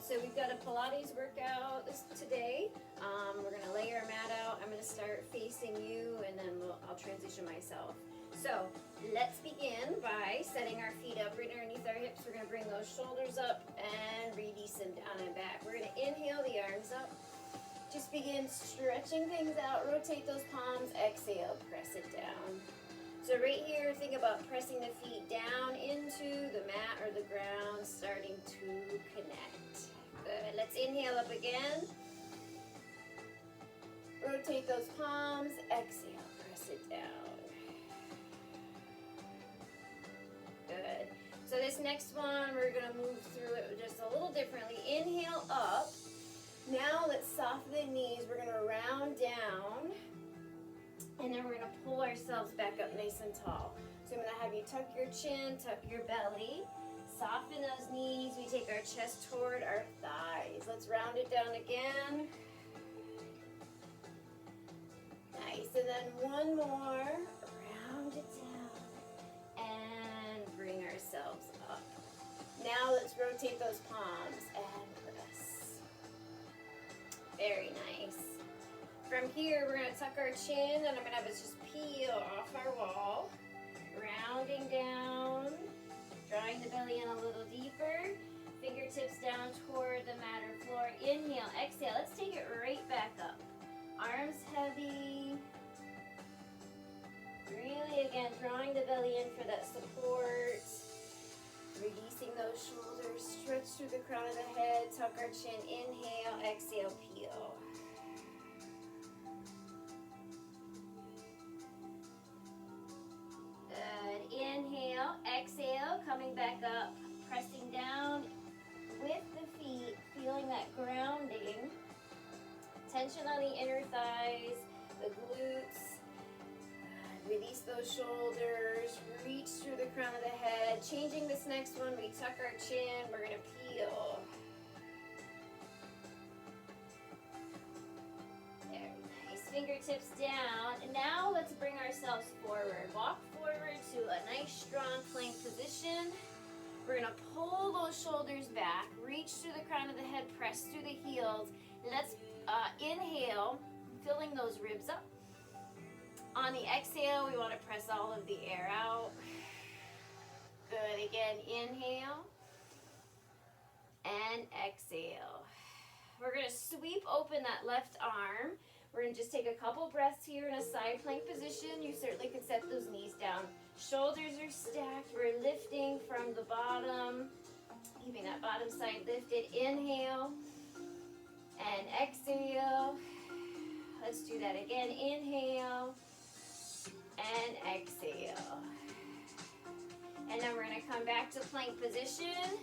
So we've got a Pilates workout today. We're gonna lay our mat out. I'm gonna start facing you, and then I'll transition myself. So let's begin by setting our feet up right underneath our hips. We're gonna bring those shoulders up and release them down and back. We're gonna inhale the arms up. Just begin stretching things out. Rotate those palms. Exhale, press it down. So right here, think about pressing the feet down into the mat or the ground, starting to connect. Good. Let's inhale up again. Rotate those palms. Exhale, press it down. Good. So this next one, we're going to move through it just a little differently. Inhale up. Now let's soften the knees. We're going to round down. And then we're going to pull ourselves back up nice and tall. So I'm going to have you tuck your chin, tuck your belly. Soften those knees. We take our chest toward our thighs. Let's round it down again. Nice. And then one more. Round it down. And bring ourselves up. Now let's rotate those palms and press. Very nice. From here, we're going to tuck our chin, and I'm going to have us just peel off our wall. Rounding down, drawing the belly in a little deeper. Fingertips down toward the mat or floor. Inhale, exhale. Let's take it right back up. Arms heavy. Really, again, drawing the belly in for that support. Releasing those shoulders. Stretch through the crown of the head. Tuck our chin. Inhale, exhale, peel. Good. Inhale, exhale, coming back up, pressing down with the feet, feeling that grounding. Tension on the inner thighs, the glutes. Good. Release those shoulders, reach through the crown of the head. Changing this next one, we tuck our chin, we're going to peel. Fingertips down, and now let's bring ourselves forward. Walk forward to a nice strong plank position. We're going to pull those shoulders back, reach through the crown of the head, press through the heels. Let's inhale, filling those ribs up. On the exhale, we want to press all of the air out. Good. Again, inhale and exhale. We're going to sweep open that left arm. We're going to just take a couple breaths here in a side plank position. You certainly could set those knees down. Shoulders are stacked. We're lifting from the bottom, keeping that bottom side lifted. Inhale and exhale. Let's do that again. Inhale and exhale. And then we're going to come back to plank position.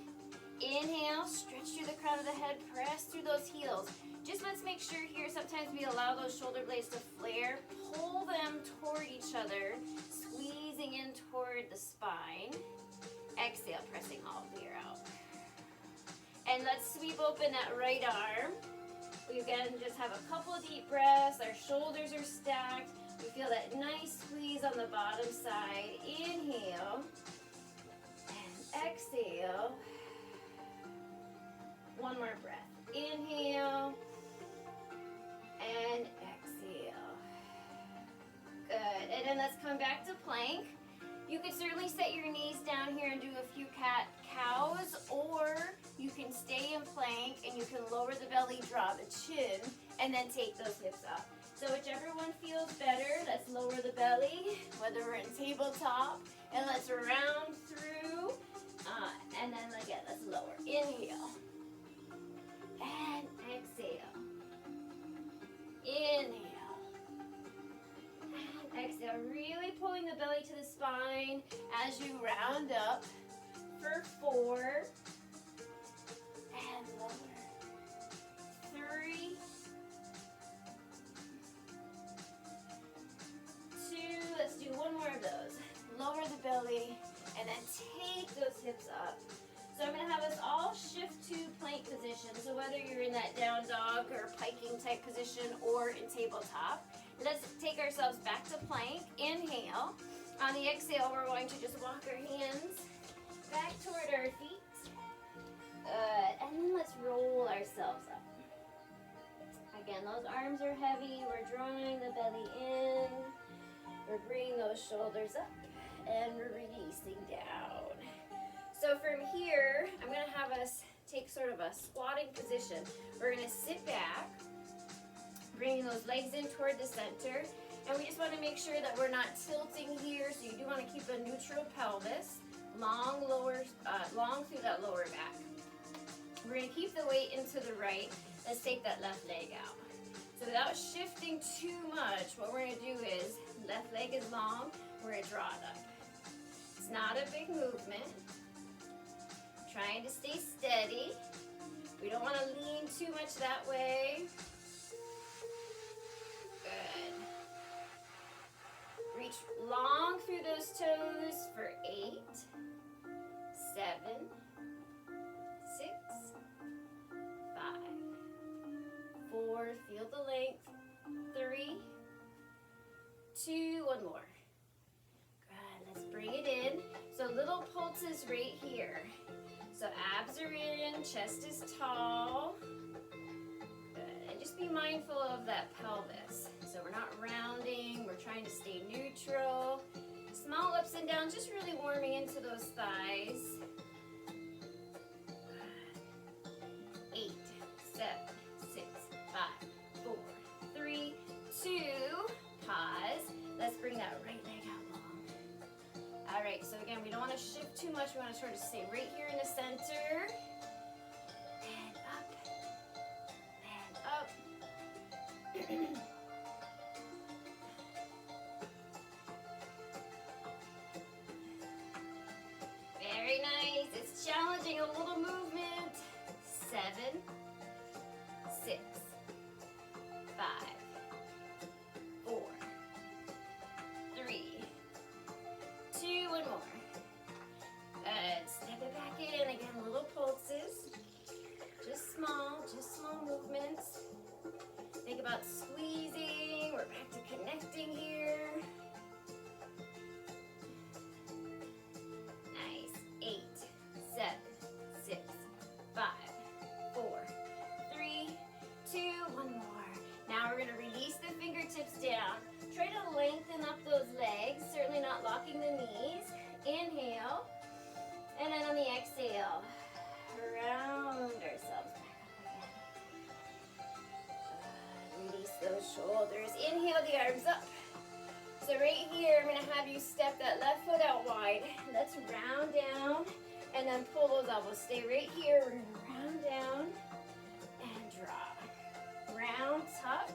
Inhale, stretch through the crown of the head, press through those heels. Just let's make sure here, sometimes we allow those shoulder blades to flare. Pull them toward each other, squeezing in toward the spine. Exhale, pressing all of the air out. And let's sweep open that right arm. We again just have a couple of deep breaths. Our shoulders are stacked. We feel that nice squeeze on the bottom side. Inhale and exhale. One more breath. Inhale and exhale. Good. And then let's come back to plank. You can certainly set your knees down here and do a few cat-cows, or you can stay in plank and you can lower the belly, draw the chin, and then take those hips up. So whichever one feels better, let's lower the belly, whether we're in tabletop, and let's round through, and then again, let's lower. Inhale. And exhale. Inhale. And exhale. Really pulling the belly to the spine as you round up for 4. And lower. 3. 2. Let's do one more of those. Lower the belly and then take those hips up. So I'm going to have us all shift to plank position. So whether you're in that down dog or piking type position or in tabletop, let's take ourselves back to plank. Inhale. On the exhale, we're going to just walk our hands back toward our feet. And then let's roll arms are heavy. We're drawing the belly in. We're bringing those shoulders up and we're releasing down. So from here, I'm going to have us take sort of a squatting position. We're going to sit back, bringing those legs in toward the center. And we just want to make sure that we're not tilting here. So you do want to keep a neutral pelvis, long through that lower back. We're going to keep the weight into the right. Let's take that left leg out. So without shifting too much, what we're going to do is left leg is long. We're going to draw it up. It's not a big movement. Trying to stay steady. We don't want to lean too much that way. Good. Reach long through those toes for 8, 7, 6, 5, 4, feel the length, 3, 2, one more. Good, let's bring it in. So little pulses right here. So abs are in, chest is tall. Good, and just be mindful of that pelvis. So we're not rounding, we're trying to stay neutral. Small ups and downs, just really warming into those thighs. 8, 7, 6, 5, 4, 3, 2, pause. Let's bring that right leg out long. All right, so again, we don't want to shift too much. We want to sort of stay right here in the center. And up. And up. Very nice. It's challenging, a little movement. 7, 6, 5, 4, 3, 2, one more. Good. Step it back in. Again, little pulses. Just small movements. Think about squeezing. We're back to connecting here. Nice. 8, 7, 6, 5, 4, 3, 2, one more. Now we're going to release the fingertips down. Try to lengthen up those legs, certainly not locking the knees. Inhale, and then on the exhale, round ourselves back up again. Release those shoulders. Inhale the arms up. So right here, I'm going to have you step that left foot out wide. Let's round down and then pull those elbows. Stay right here. We're going to round down and drop. Round, tuck.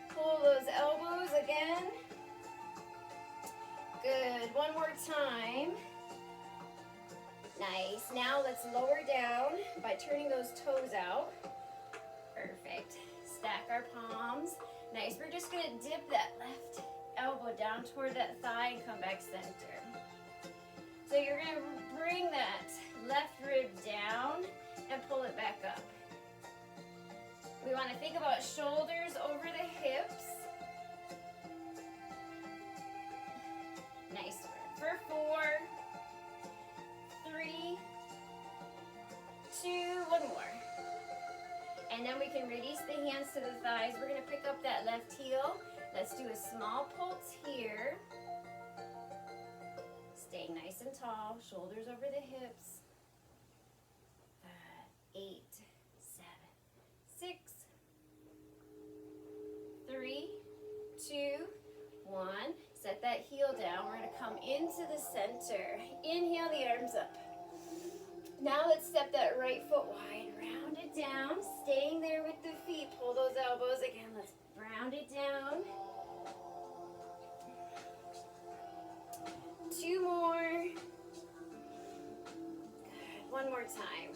Pull those elbows again. Good. One more time. Nice. Now let's lower down by turning those toes out. Perfect. Stack our palms. Nice. We're just going to dip that left elbow down toward that thigh and come back center. So you're going to bring that left rib down and pull it back up. We want to think about shoulders over the hips. Nice work. For 4, 3, 2, one more. And then we can release the hands to the thighs. We're going to pick up that left heel. Let's do a small pulse here. Stay nice and tall, shoulders over the hips. 8, 7, 6, 3, 2, 1. Set that heel down. We're going to come into the center. Inhale the arms up. Now let's step that right foot wide. Round it down. Staying there with the feet. Pull those elbows again. Let's round it down. 2 more. Good. One more time.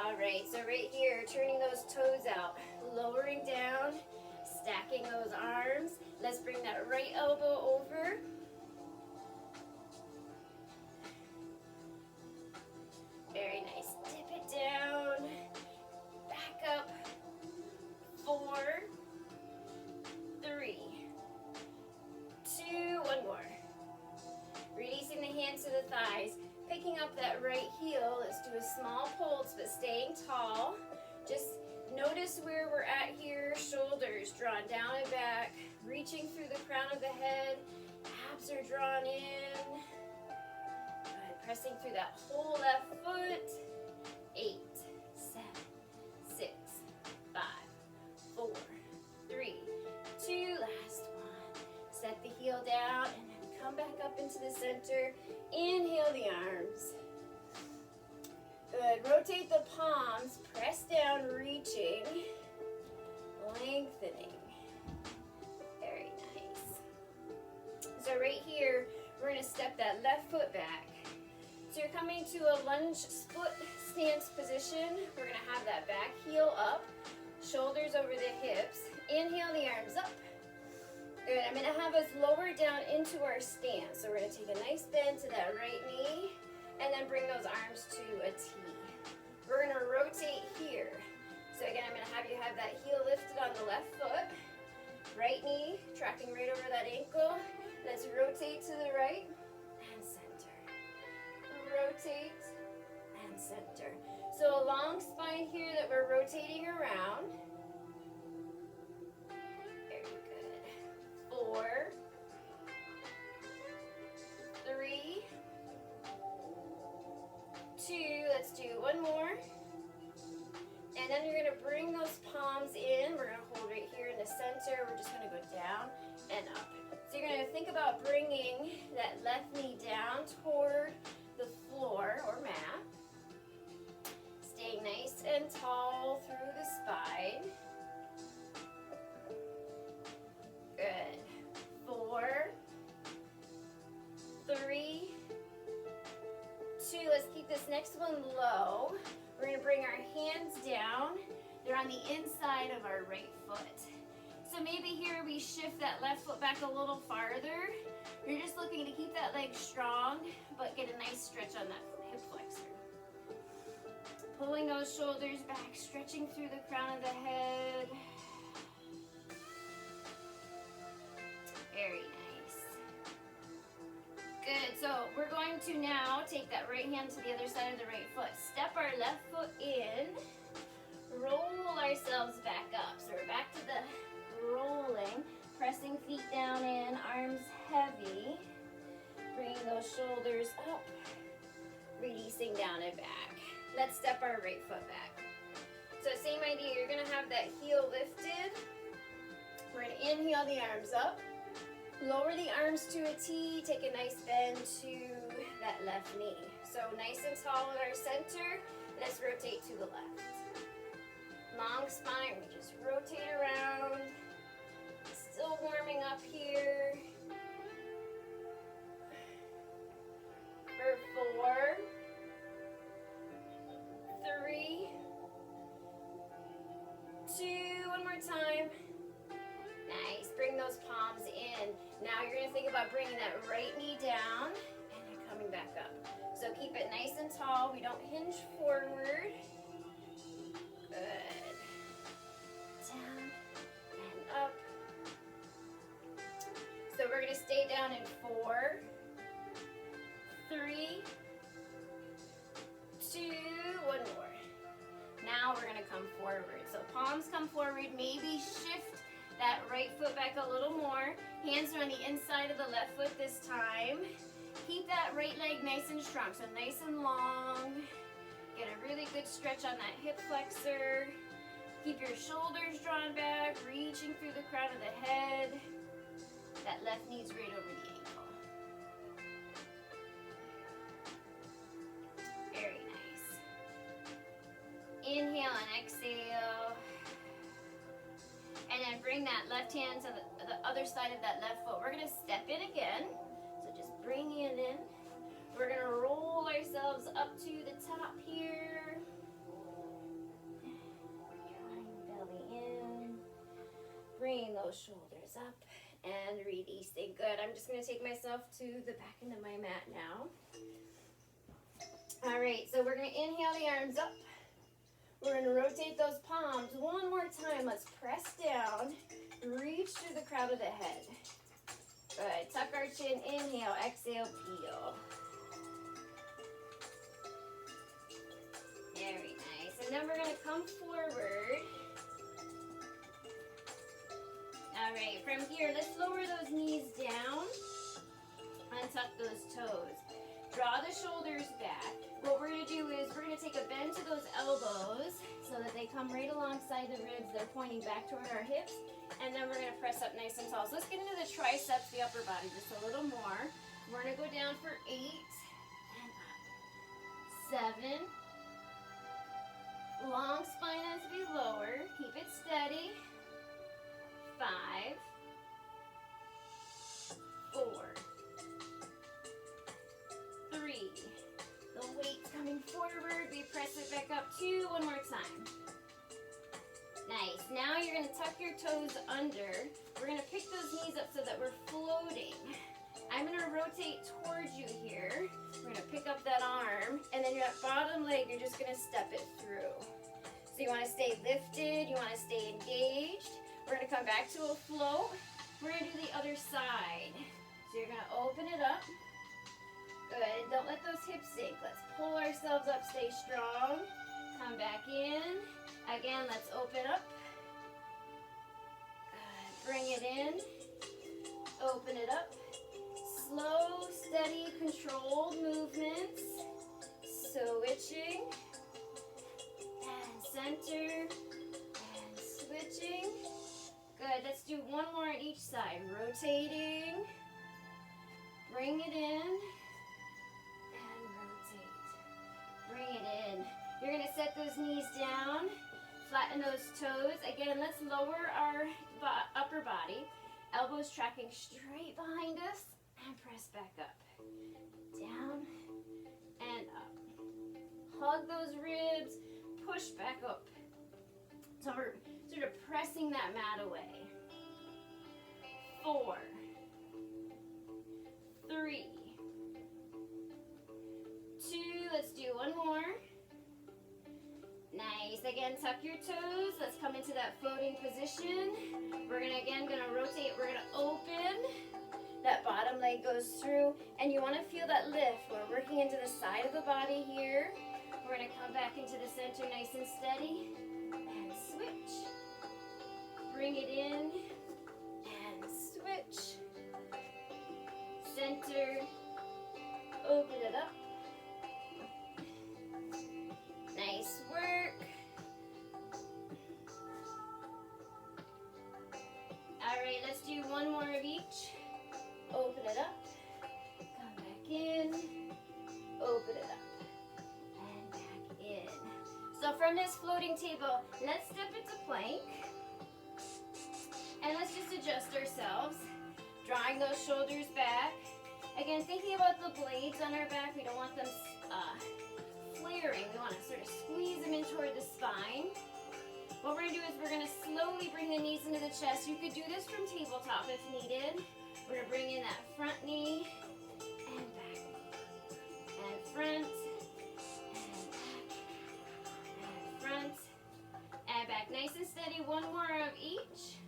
All right, so right here, turning those toes out, lowering down, stacking those arms. Let's bring that right elbow over. Very nice. Dip it down. Back up. 4, 3, 2, one more. Releasing the hands to the thighs. Picking up that right heel. Let's do a small pulse, but staying tall. Just Notice where we're at here. Shoulders drawn down and back, reaching through the crown of the head. Abs are drawn in. Good. Pressing through that whole left foot. 8, 7, 6, 5, 4, 3, 2. Last one. Set the heel down and then come back up into the center. Inhale the arms. Good. Rotate the palms. Press down, reaching. Lengthening. Very nice. So right here, we're going to step that left foot back. So you're coming to a lunge split stance position. We're going to have that back heel up. Shoulders over the hips. Inhale the arms up. Good. I'm going to have us lower down into our stance. So we're going to take a nice bend to that right knee. And then bring those arms to a T. We're going to rotate here. So again, I'm going to have you have that heel lifted on the left foot. Right knee tracking right over that ankle. Let's rotate to the right and center. Rotate and center. So a long spine here that we're rotating around. Very good. 4, 3, 2, let's do one more. And then you're gonna bring those palms in. We're gonna hold right here in the center. We're just gonna go down and up. So you're gonna think about bringing that left knee down toward the floor or mat. Staying nice and tall through the spine. Good. 4, 3, 2, let's keep this next one low. We're going to bring our hands down. They're on the inside of our right foot. So maybe here we shift that left foot back a little farther. You're just looking to keep that leg strong, but get a nice stretch on that hip flexor. Pulling those shoulders back, stretching through the crown of the head. Very nice. Good, so we're going to now take that right hand to the other side of the right foot. Step our left foot in, roll ourselves back up. So we're back to the rolling, pressing feet down in, arms heavy. Bringing those shoulders up, releasing down and back. Let's step our right foot back. So same idea, you're gonna have that heel lifted. We're gonna inhale the arms up. Lower the arms to a T, take a nice bend to that left knee. So nice and tall in our center, let's rotate to the left. Long spine, we just rotate around. Still warming up here. For 4, 3, 2, one more time. Nice, bring those palms in. Now you're gonna think about bringing that right knee down and then coming back up. So keep it nice and tall. We don't hinge forward. Good. Down and up. So we're gonna stay down in 4, 3, 2, one more. Now we're gonna come forward. So palms come forward, maybe shift that right foot back a little more. Hands are on the inside of the left foot this time. Keep that right leg nice and strong, so nice and long. Get a really good stretch on that hip flexor. Keep your shoulders drawn back, reaching through the crown of the head. That left knee's right over the ankle. Very nice. Inhale and exhale. And then bring that left hand to the other side of that left foot. We're gonna step in again. So just bring it in. We're gonna roll ourselves up to the top here. Drawing belly in. Bringing those shoulders up and releasing. Good, I'm just gonna take myself to the back end of my mat now. All right, so we're gonna inhale the arms up. We're going to rotate those palms one more time. Let's press down, reach through the crown of the head. Good. Tuck our chin, inhale, exhale, peel. Very nice. And then we're going to come forward. All right, from here, let's lower those knees down. Untuck those toes. Draw the shoulders back. What we're going to do is we're going to take a bend to those elbows so that they come right alongside the ribs. They're pointing back toward our hips. And then we're going to press up nice and tall. So let's get into the triceps, the upper body, just a little more. We're going to go down for 8 and up. 7. Long spine as we lower. Keep it steady. 5. 4. 3. The weight's coming forward. We press it back up. 2. One more time. Nice. Now you're going to tuck your toes under. We're going to pick those knees up so that we're floating. I'm going to rotate towards you here. We're going to pick up that arm, and then your bottom leg, you're just going to step it through. So you want to stay lifted. You want to stay engaged. We're going to come back to a float. We're going to do the other side. So you're going to open it up. Good. Don't let those hips sink. Let's pull ourselves up. Stay strong. Come back in. Again, let's open up. Good. Bring it in. Open it up. Slow, steady, controlled movements. Switching. And center. And switching. Good. Let's do one more on each side. Rotating. Bring it in. And rotate. Bring it in. You're going to set those knees down. Flatten those toes. Again, let's lower our upper body. Elbows tracking straight behind us. And press back up. Down and up. Hug those ribs. Push back up. So we're sort of pressing that mat away. 4. 3. 2. Let's do one more. Nice. Again, tuck your toes. Let's come into that floating position. We're gonna rotate. We're gonna open. That bottom leg goes through, and you want to feel that lift. We're working into the side of the body here. We're gonna come back into the center, nice and steady, and switch. Bring it in, and switch. Center. Open it up. Nice work. All right, let's do one more of each. Open it up. Come back in. Open it up. And back in. So from this floating table, let's step into plank. And let's just adjust ourselves. Drawing those shoulders back. Again, thinking about the blades on our back. We don't want them flaring. We want to sort of squeeze them in toward the spine. What we're going to do is we're going to slowly bring the knees into the chest. You could do this from tabletop if needed. We're going to bring in that front knee and back. And front and back and front and back. Nice and steady. One more of each.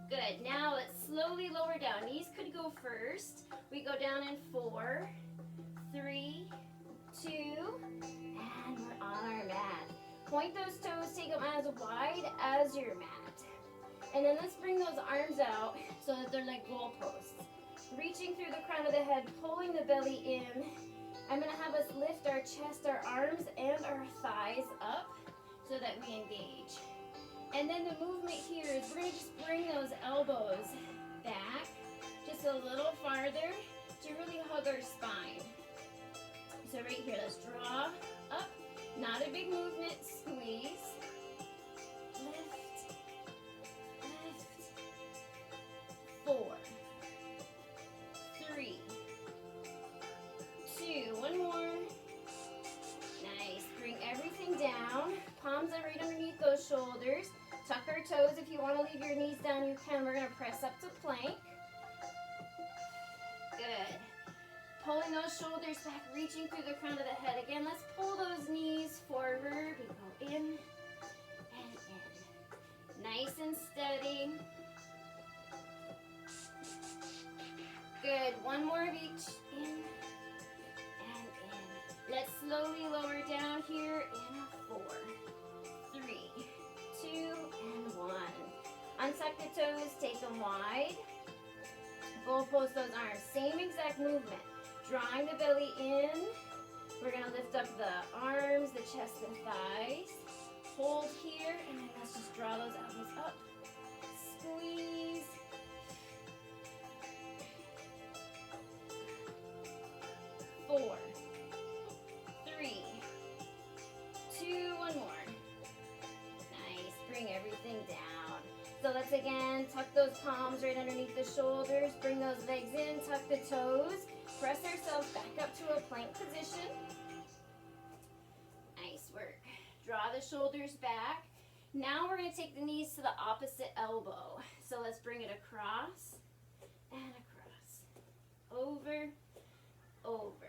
Good. Now let's slowly lower down. Knees could go first. We go down in 4, 3, 2, and we're on our mat. Point those toes, take them as wide as your mat. And then let's bring those arms out so that they're like goalposts. Reaching through the crown of the head, pulling the belly in. I'm going to have us lift our chest, our arms, and our thighs up so that we engage. And then the movement here is we're going to just bring those elbows back just a little farther to really hug our spine. So right here, let's draw up. Not a big movement. Squeeze. Lift. Lift. 4. 3. 2. One more. Nice. Bring everything down. Palms are right underneath those shoulders. Tuck our toes. If you want to leave your knees down, you can. We're going to press up to plank. Good. Pulling those shoulders back, reaching through the crown of the head. Again, let's pull those knees forward. We go in and in. Nice and steady. Good. One more of each. In and in. Let's slowly lower down here in a 4, 3, 2, and 1. Untuck the the toes, take them wide. Goal post those arms. Same exact movement. Drawing the belly in. We're going to lift up the arms, the chest, and thighs. Hold here, and then let's just draw those elbows up. Squeeze. Four, three, two, one more. Nice. Bring everything down. So let's again tuck those palms right underneath the shoulders. Bring those legs in, tuck the toes. Press ourselves back up to a plank position. Nice work. Draw the shoulders back. Now we're going to take the knees to the opposite elbow. So let's bring it across and across. Over, over.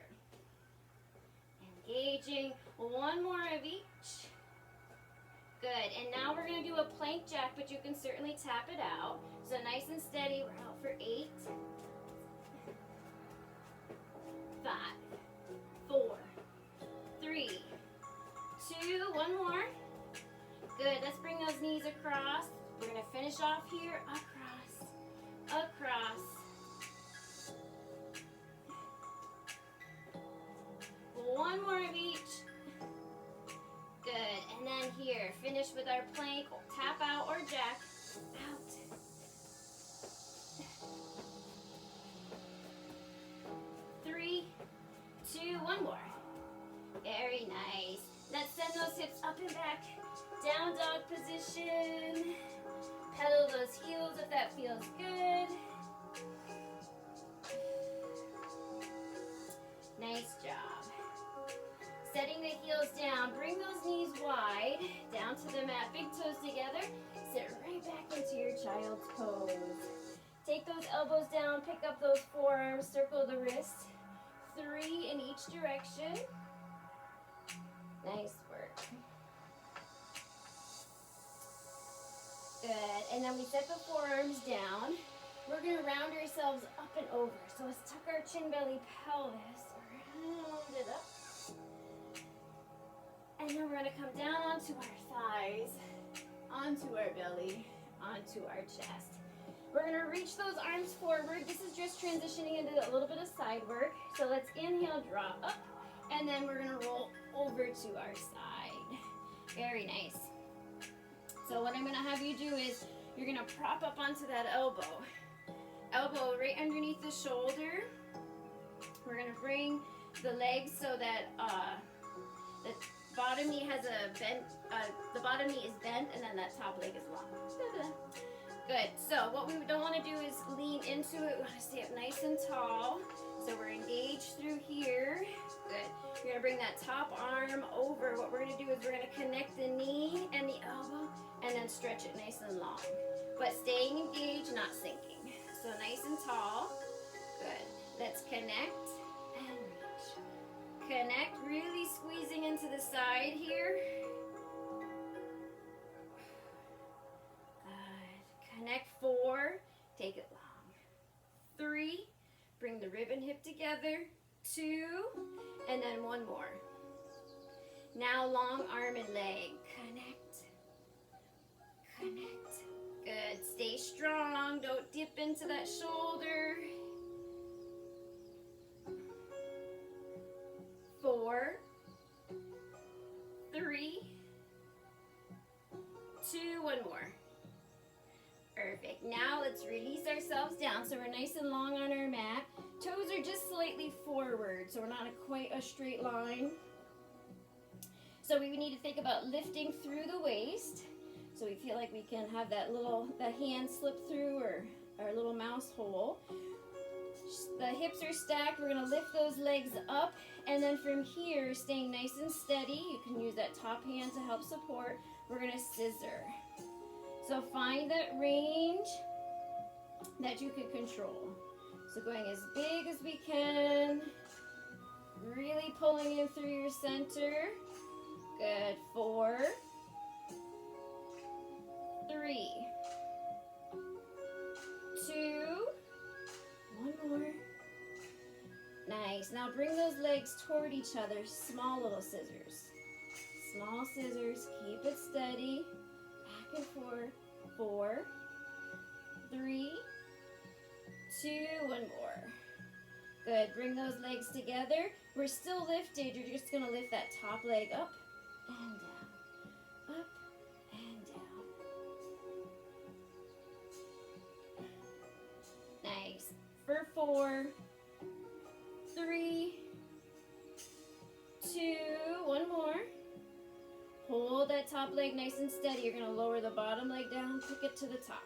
Engaging. One more of each. Good. And now we're going to do a plank jack, but you can certainly tap it out. So nice and steady. We're out for 8, 5, 4, 3, 2, one more. Good. Let's bring those knees across. We're going to finish off here. Across, across. One more of each. Good. And then here, finish with our plank, tap out or jack. Out. Three, two, one more. Very nice. Let's send those hips up and back. Down dog position. Pedal those heels if that feels good. Nice job. Setting the heels down. Bring those knees wide. Down to the mat. Big toes together. Sit right back into your child's pose. Take those elbows down. Pick up those forearms. Circle the wrists. 3 in each direction. Nice work. Good. And then we set the forearms down. We're going to round ourselves up and over. So let's tuck our chin, belly, pelvis. Round it up. And then we're going to come down onto our thighs, onto our belly, onto our chest. We're going to reach those arms forward. This is just transitioning into a little bit of side work. So let's inhale, draw up, and then we're going to roll over to our side. Very nice. So what I'm going to have you do is you're going to prop up onto that elbow. Elbow right underneath the shoulder. We're going to bring the legs so that the bottom knee has a bent, the bottom knee is bent, and then that top leg is long. Good. So what we don't want to do is lean into it. We want to stay up nice and tall. So we're engaged through here. Good. You're going to bring that top arm over. What we're going to do is we're going to connect the knee and the elbow, and then stretch it nice and long. But staying engaged, not sinking. So nice and tall. Good. Let's connect and reach. Connect, really squeezing into the side here. Good. Connect 4, take it long. 3, bring the rib and hip together. 2, and then one more. Now long arm and leg. Connect. Connect. Good. Stay strong. Don't dip into that shoulder. 4, 3, 2, one more. Perfect. Now let's release ourselves down so we're nice and long on our mat. Toes are just slightly forward, so we're not quite a straight line. So we need to think about lifting through the waist. So we feel like we can have the hand slip through or our little mouse hole. The hips are stacked. We're going to lift those legs up, and then from here, staying nice and steady, you can use that top hand to help support. We're going to scissor. So find that range that you can control. So going as big as we can, really pulling in through your center. Good. 4, 3, 2, one more. Nice. Now bring those legs toward each other. Small little scissors. Small scissors. Keep it steady. Back and forth. 4, 3, 2, one more. Good, bring those legs together. We're still lifted. You're just gonna lift that top leg up and down, up and down. Nice. For 4, 3, 2, one more. Hold that top leg nice and steady. You're gonna lower the bottom leg down, pick it to the top.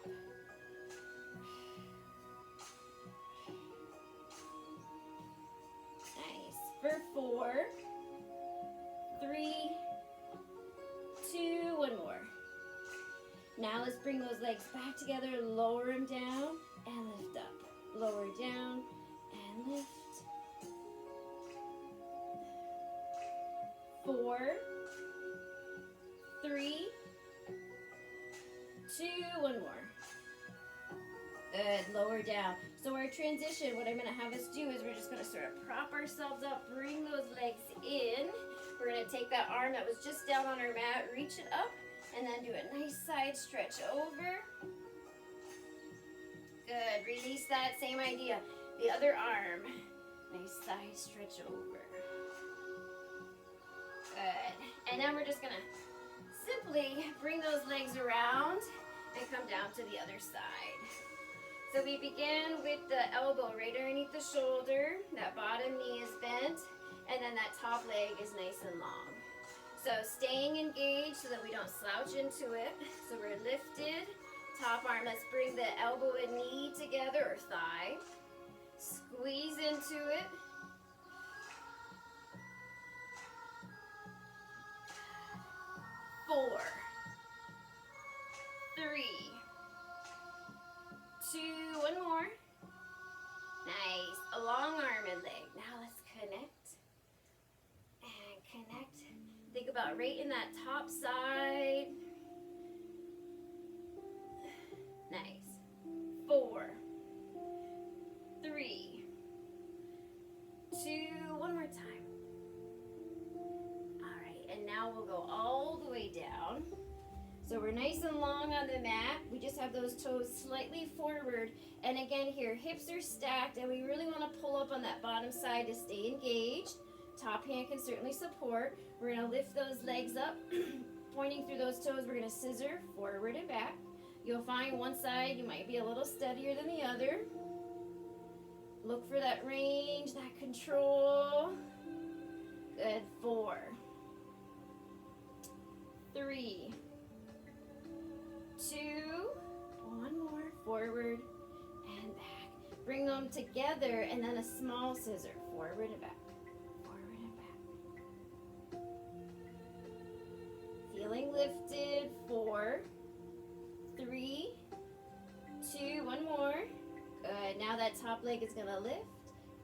Nice. For 4, 3, 2, one more. Now let's bring those legs back together, lower them down, and lift up. Lower down, and lift. 4, 3, 2, one more. Good, lower down. So our transition, what I'm gonna have us do is we're just gonna sort of prop ourselves up, bring those legs in. We're gonna take that arm that was just down on our mat, reach it up, and then do a nice side stretch over. Good, release that, same idea. The other arm, nice side stretch over. Good, and then we're just gonna simply bring those legs around and come down to the other side. So we begin with the elbow right underneath the shoulder, that bottom knee is bent, and then that top leg is nice and long. So staying engaged so that we don't slouch into it. So we're lifted, top arm, let's bring the elbow and knee together, or thigh. Squeeze into it. 4, 3, 2, one more. Nice, a long arm and leg. Now let's connect and connect. Think about right in that top side. Nice. 4, 3, 2, one more time. All right, and now we'll go all the way down. So we're nice and long on the mat. We just have those toes slightly forward. And again here, hips are stacked, and we really want to pull up on that bottom side to stay engaged. Top hand can certainly support. We're going to lift those legs up, pointing through those toes. We're going to scissor forward and back. You'll find one side you might be a little steadier than the other. Look for that range, that control. Good. 4, 3, 2, one more, forward and back. Bring them together and then a small scissor, forward and back, forward and back. Feeling lifted, 4, 3, 2, one more. Good, now that top leg is gonna lift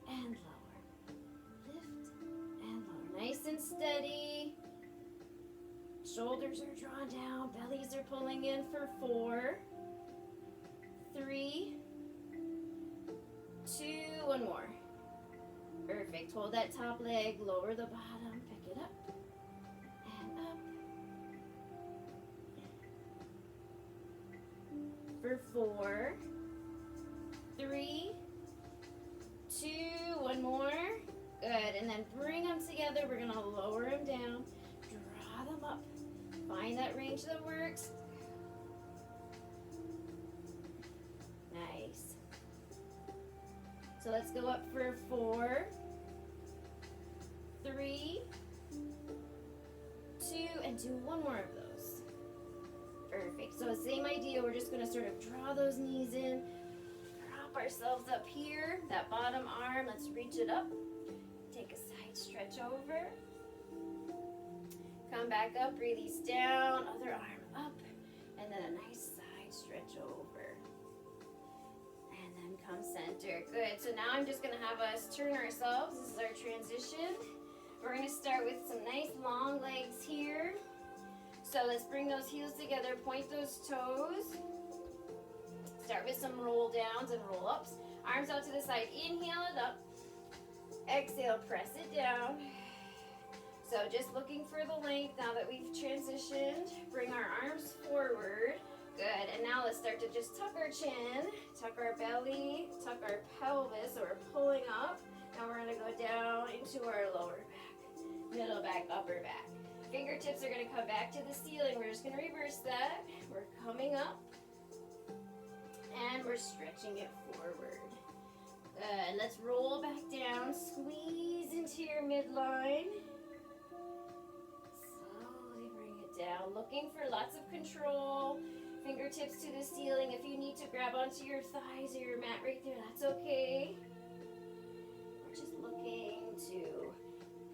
and lower. Lift and lower, nice and steady. Shoulders are drawn down, bellies are pulling in for 4, 3, 2, one more. Perfect. Hold that top leg, lower the bottom, pick it up and up. For 4, 3, 2, one more. Good. And then bring them together. We're going to lower them down, draw them up. Find that range that works. Nice. So let's go up for 4, 3, 2, and do one more of those. Perfect. So same idea. We're just going to sort of draw those knees in, prop ourselves up here. That bottom arm, let's reach it up. Take a side stretch over. Come back up, release down, other arm up, and then a nice side stretch over. And then come center. Good. So now I'm just going to have us turn ourselves. This is our transition. We're going to start with some nice long legs here. So let's bring those heels together, point those toes. Start with some roll downs and roll ups. Arms out to the side. Inhale it up. Exhale, press it down. So just looking for the length now that we've transitioned. Bring our arms forward. Good, and now let's start to just tuck our chin, tuck our belly, tuck our pelvis, so we're pulling up. Now we're gonna go down into our lower back, middle back, upper back. Fingertips are gonna come back to the ceiling. We're just gonna reverse that. We're coming up, and we're stretching it forward. Good, let's roll back down, squeeze into your midline. Slowly bring it down, looking for lots of control. Fingertips to the ceiling. If you need to grab onto your thighs or your mat right there, that's okay. We're just looking to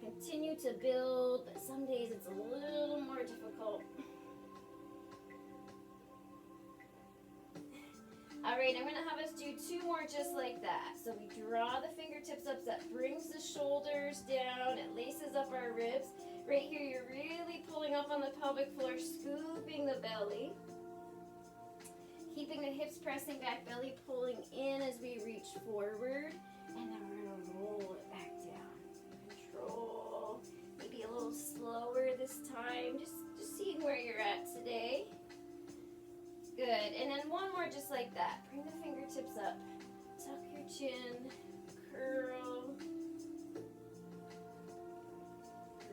continue to build, but some days it's a little more difficult. All right, I'm gonna have us do 2 more just like that. So we draw the fingertips up, so that brings the shoulders down, it laces up our ribs. Right here, you're really pulling up on the pelvic floor, scooping the belly. Keeping the hips pressing back, belly pulling in as we reach forward. And then we're gonna roll it back down. Control. Maybe a little slower this time. Just seeing where you're at today. Good. And then 1 more just like that. Bring the fingertips up. Tuck your chin. Curl.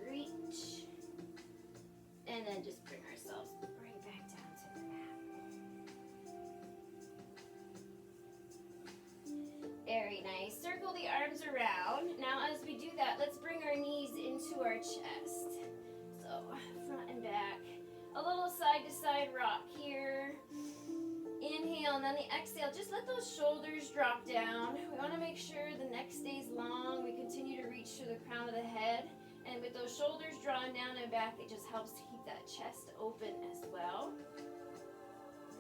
Reach. And then just bring ourselves right back down to the mat. Very nice. Circle the arms around. Now as we do that, let's bring our knees into our chest. So front and back. A little side to side rock here. Inhale, and then the exhale. Just let those shoulders drop down. We want to make sure the neck stays long. We continue to reach to the crown of the head. And with those shoulders drawn down and back, it just helps to keep that chest open as well.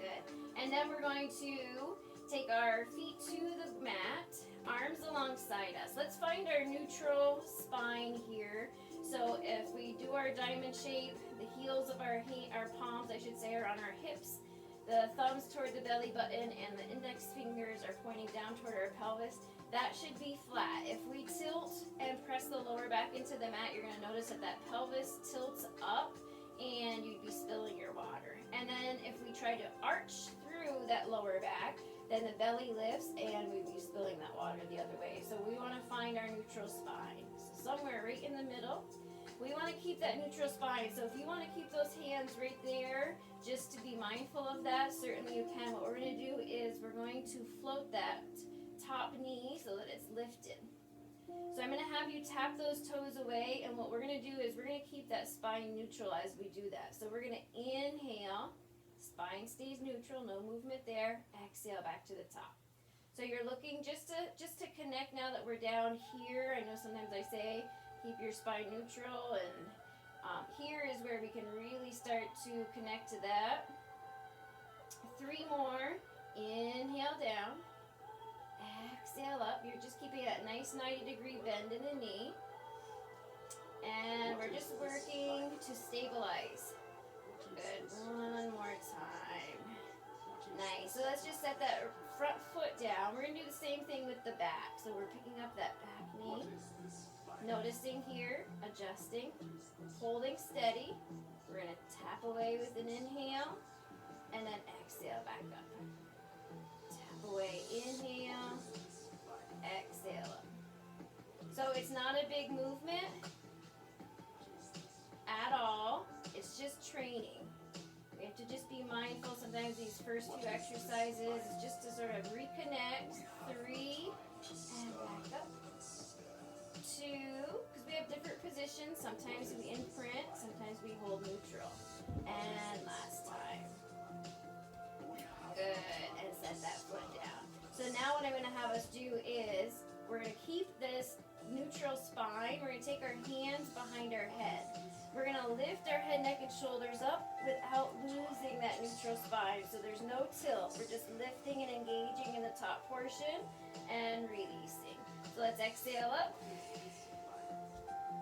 Good. And then we're going to take our feet to the mat, arms alongside us. Let's find our neutral spine here. So if we do our diamond shape, the heels of our palms, I should say, are on our hips. The thumbs toward the belly button and the index fingers are pointing down toward our pelvis. That should be flat. If we tilt and press the lower back into the mat, you're going to notice that that pelvis tilts up and you'd be spilling your water. And then if we try to arch through that lower back, then the belly lifts and we'd be spilling that water the other way. So we want to find our neutral spine. So somewhere right in the middle. We want to keep that neutral spine. So if you want to keep those hands right there, just to be mindful of that, certainly you can. What we're going to do is we're going to float that top knee so that it's lifted. So I'm going to have you tap those toes away, and what we're going to do is we're going to keep that spine neutral as we do that. So we're going to inhale, spine stays neutral, no movement there. Exhale back to the top. So you're looking just to connect now that we're down here. I know sometimes I say keep your spine neutral, and here is where we can really start to connect to that. 3 more. Inhale down. Exhale up. You're just keeping that nice 90-degree bend in the knee. And we're just working to stabilize. Good. 1 more time. Nice. So let's just set that front foot down. We're going to do the same thing with the back. So we're picking up that back knee. Noticing here, adjusting, holding steady. We're going to tap away with an inhale, and then exhale back up. Tap away, inhale, exhale up. So it's not a big movement at all. It's just training. We have to just be mindful. Sometimes these first few exercises is just to sort of reconnect. 3, and back up. 2, because we have different positions. Sometimes we imprint, sometimes we hold neutral. And last time. Good, and set that foot down. So now what I'm going to have us do is we're going to keep this neutral spine. We're going to take our hands behind our head. We're going to lift our head, neck, and shoulders up without losing that neutral spine. So there's no tilt. We're just lifting and engaging in the top portion and releasing. So let's exhale up.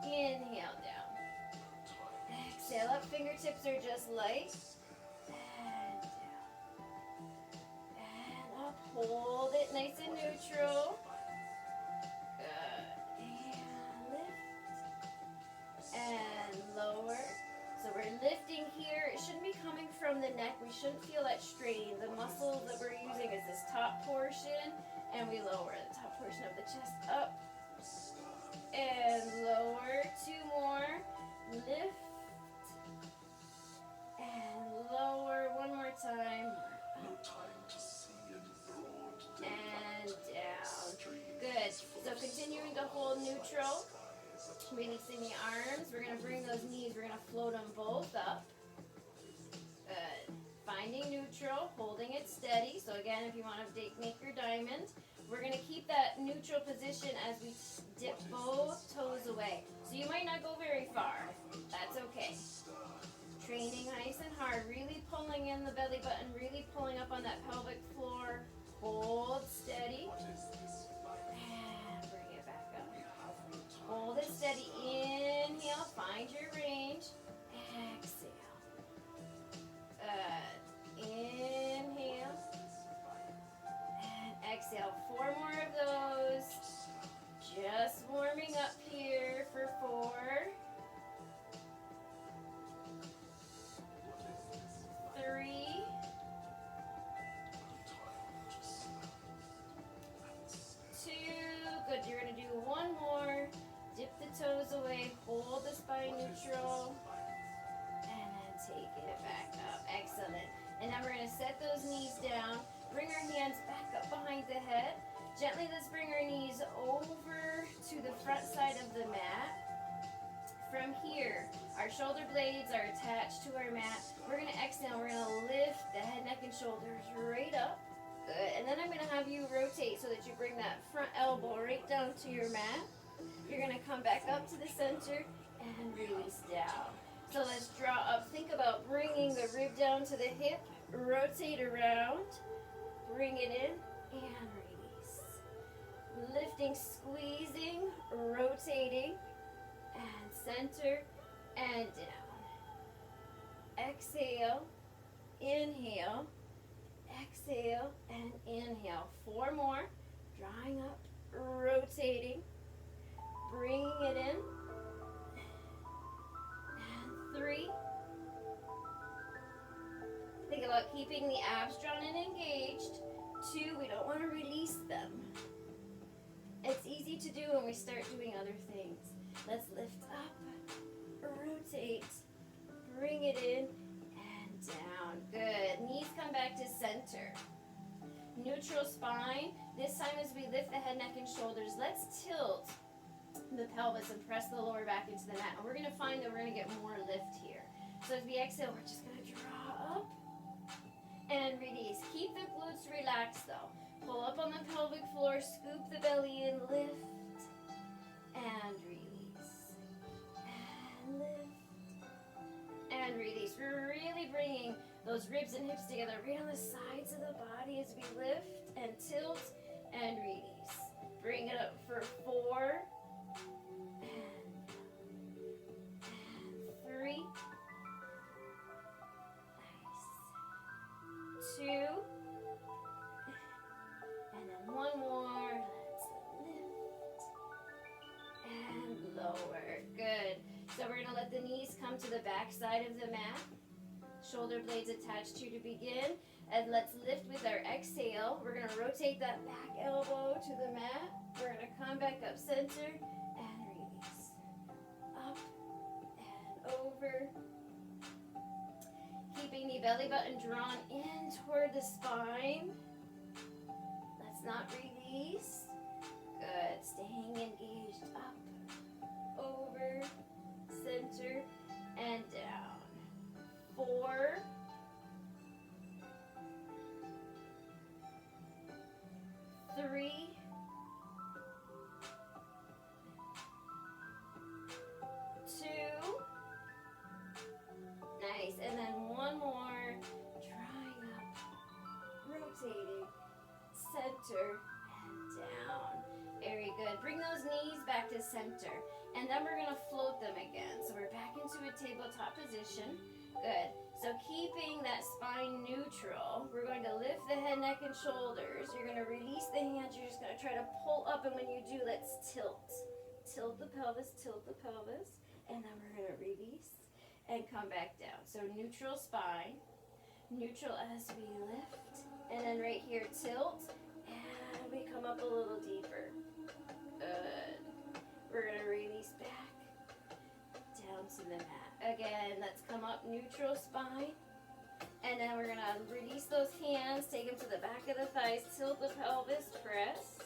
Inhale down. Exhale up. Fingertips are just light. And down. And up. Hold it nice and neutral. Good. And lift. And lower. So we're lifting here. It shouldn't be coming from the neck. We shouldn't feel that butt strain. The muscle that we're using is this top portion, and we lower the top portion of the chest up and lower. 2 more. Lift and lower. 1 more time. And down. Good. So continuing to hold neutral. Releasing the arms. We're going to bring those knees. We're going to float them both up. Good. Finding neutral. Holding it steady. So again, if you want to make your diamond, we're going to keep that neutral position as we dip both toes away. So you might not go very far. That's okay. Training nice and hard. Really pulling in the belly button. Really pulling up on that pelvic floor. Hold steady. And bring it back up. Hold it steady. Inhale. Find your range. Exhale. Inhale. And exhale. 4 more of those. Just warming up here for 4. 3. 2. Good. You're going to do 1 more. Dip the toes away. Hold the spine neutral. And then take it back up. Excellent. And now we're going to set those knees down. Bring our hands back up behind the head. Gently, let's bring our knees over to the front side of the mat. From here, our shoulder blades are attached to our mat. We're going to exhale. We're going to lift the head, neck, and shoulders right up. Good. And then I'm going to have you rotate so that you bring that front elbow right down to your mat. You're going to come back up to the center and release down. So let's draw up. Think about bringing the rib down to the hip. Rotate around. Bring it in and release. Lifting, squeezing, rotating, and center and down. Exhale, inhale, exhale, and inhale. 4 more. Drawing up, rotating, bringing it in. And 3. Think about keeping the abs drawn and engaged. 2, we don't want to release them. It's easy to do when we start doing other things. Let's lift up, rotate, bring it in, and down. Good. Knees come back to center. Neutral spine. This time as we lift the head, neck, and shoulders, let's tilt the pelvis and press the lower back into the mat. And we're going to find that we're going to get more lift here. So as we exhale, we're just going to draw up and release. Keep the glutes relaxed though. Pull up on the pelvic floor, scoop the belly in, lift and release. And lift and release. We're really bringing those ribs and hips together right on the sides of the body as we lift and tilt and release. Bring it up for 4 and 3. Nice. 2. And then 1 more. Let's lift and lower. Good. So we're going to let the knees come to the back side of the mat. Shoulder blades attached here to begin. And let's lift with our exhale. We're going to rotate that back elbow to the mat. We're going to come back up center and release. Up and over. Keeping the belly button drawn in toward the spine. Let's not release. Good. Staying engaged. Up, over, center, and down. 4. 3. 2. Nice. And then 1 more. Drawing up, rotating, center, and down. Very good. Bring those knees back to center. And then we're going to float them again. So we're back into a tabletop position. Good. So keeping that spine neutral, we're going to lift the head, neck, and shoulders. You're going to release the hands. You're just going to try to pull up. And when you do, let's tilt. Tilt the pelvis, tilt the pelvis. And then we're going to release and come back down. So neutral spine, Neutral as we lift. And then right here, tilt. And we come up a little deeper. Good. We're going to release back down to the mat. Again, let's come up neutral spine. And then we're going to release those hands, take them to the back of the thighs, tilt the pelvis, press.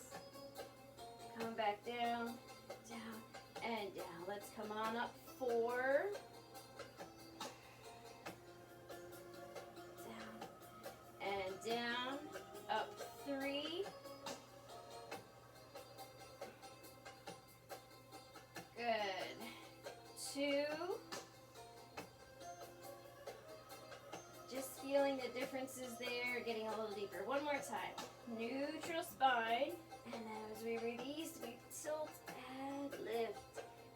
Come back down, down, and down. Let's come on up. 4. Down, and down. Up 3. Good. 2. Just feeling the differences there, getting a little deeper. One more time. Neutral spine. And then as we release, we tilt and lift.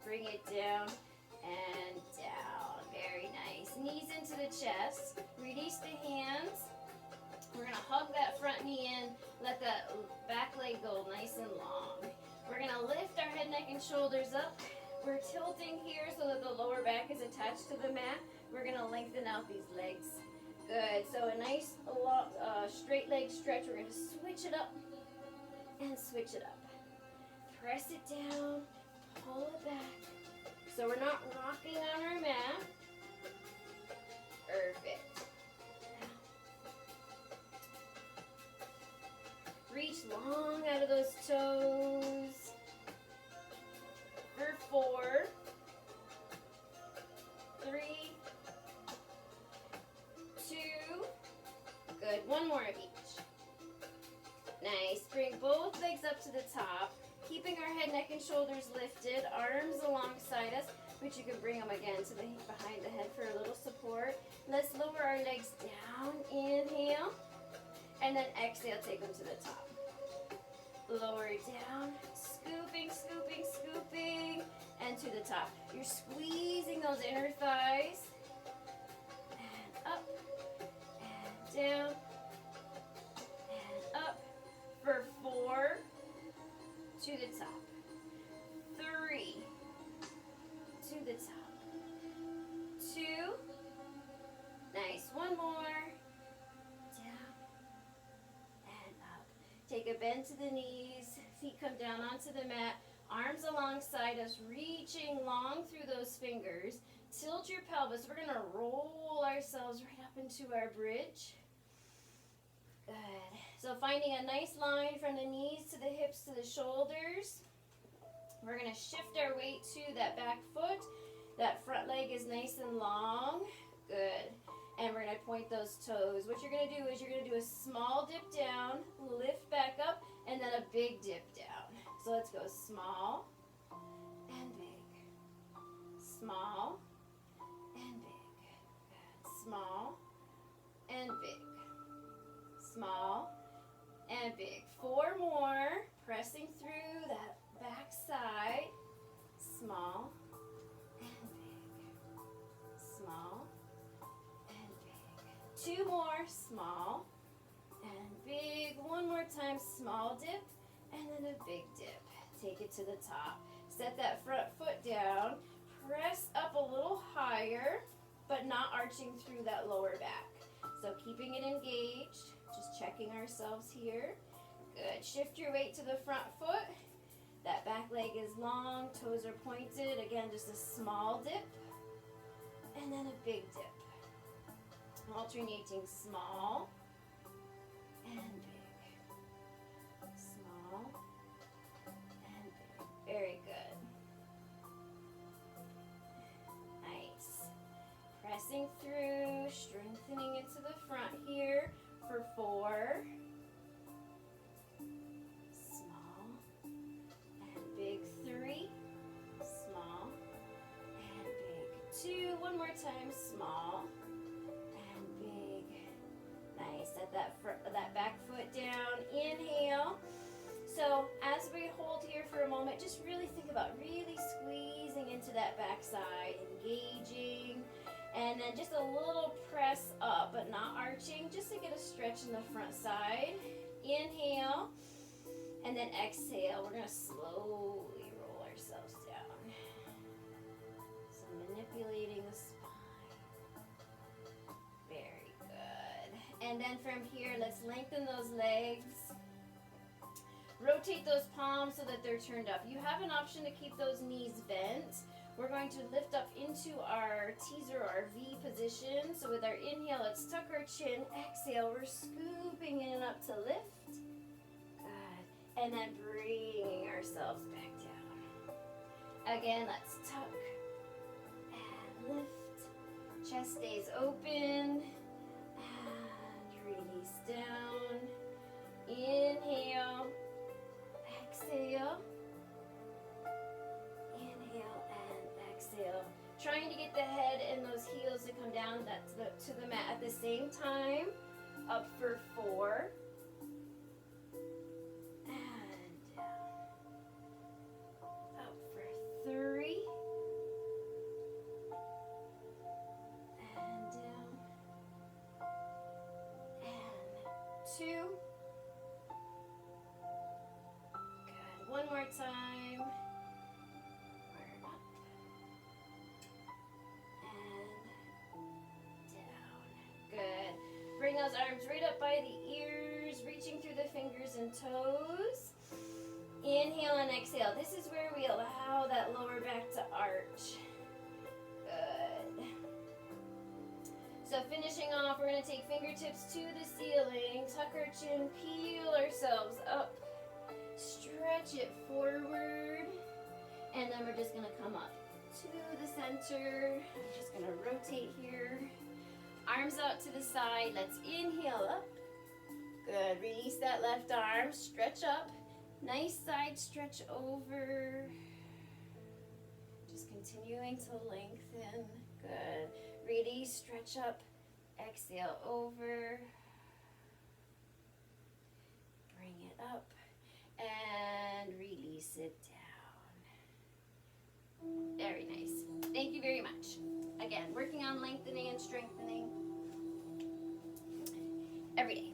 Bring it down and down. Very nice. Knees into the chest. Release the hands. We're going to hug that front knee in. Let that back leg go nice and long. We're going to lift our head, neck, and shoulders up. We're tilting here so that the lower back is attached to the mat. We're going to lengthen out these legs. Good. So a nice long, straight leg stretch. We're going to switch it up and switch it up. Press it down. Pull it back. So we're not rocking on our mat. Perfect. Reach long out of those toes. For 4, 3, 2. Good. One more of each. Nice. Bring both legs up to the top. Keeping our head, neck, and shoulders lifted. Arms alongside us, but you can bring them again to the behind the head for a little support. Let's lower our legs down. Inhale. And then exhale, take them to the top. Lower it down. Scooping, scooping, scooping. And to the top. You're squeezing those inner thighs. And up. And down. And up. For 4. To the top. 3. To the top. 2. Nice. One more. Down. And up. Take a bend to the knees. Feet come down onto the mat. Arms alongside us, reaching long through those fingers. Tilt your pelvis. We're going to roll ourselves right up into our bridge. Good. So finding a nice line from the knees to the hips to the shoulders. We're going to shift our weight to that back foot. That front leg is nice and long. Good. And we're going to point those toes. What you're going to do is you're going to do a small dip down, lift back up, and then a big dip down. So let's go small and big. Small and big. Good. Small and big. Small and big. 4 more. Pressing through that back side. Small and big. Small and big. 2 more. Small and big. One more time. Small dip and then a big dip. Take it to the top. Set that front foot down. Press up a little higher, but not arching through that lower back. So keeping it engaged. Just checking ourselves here. Good. Shift your weight to the front foot. That back leg is long, toes are pointed. Again, just a small dip and then a big dip. Alternating small and big. Small and big. Very good. Nice. Pressing through, strengthening into the front here for 4. Small and big. 3. Small and big. 2. One more time. Small and big. Nice. Set that back foot down. Inhale. So as we hold here for a moment, just really think about really squeezing into that backside, engaging. And then just a little press up, but not arching, just to get a stretch in the front side. Inhale, and then exhale. We're going to slowly roll ourselves down. So manipulating the spine. Very good. And then from here, let's lengthen those legs. Rotate those palms so that they're turned up. You have an option to keep those knees bent. We're going to lift up into our teaser, our V position. So with our inhale, let's tuck our chin. Exhale, we're scooping in up to lift. Good. And then bringing ourselves back down. Again, let's tuck and lift. Chest stays open. And release down. Inhale. Exhale. Inhale and exhale. Trying to get the head and those heels to come down to the mat at the same time. Up for 4. And down. Up for 3. And down. And 2. Good. One more time. We're up. And down. Good. Bring those arms right up by the ears, reaching through the fingers and toes. Inhale and exhale. This is where we allow that lower back to arch. Good. So finishing off, we're going to take fingertips to the ceiling, tuck our chin, peel ourselves up, stretch it forward, and then we're just going to come up to the center. I'm just going to rotate here. Arms out to the side. Let's inhale up. Good. Release that left arm. Stretch up. Nice side stretch over. Just continuing to lengthen. Good. Release. Stretch up. Exhale over. Bring it up. And release it down. Very nice. Thank you very much. Again, working on lengthening and strengthening every day.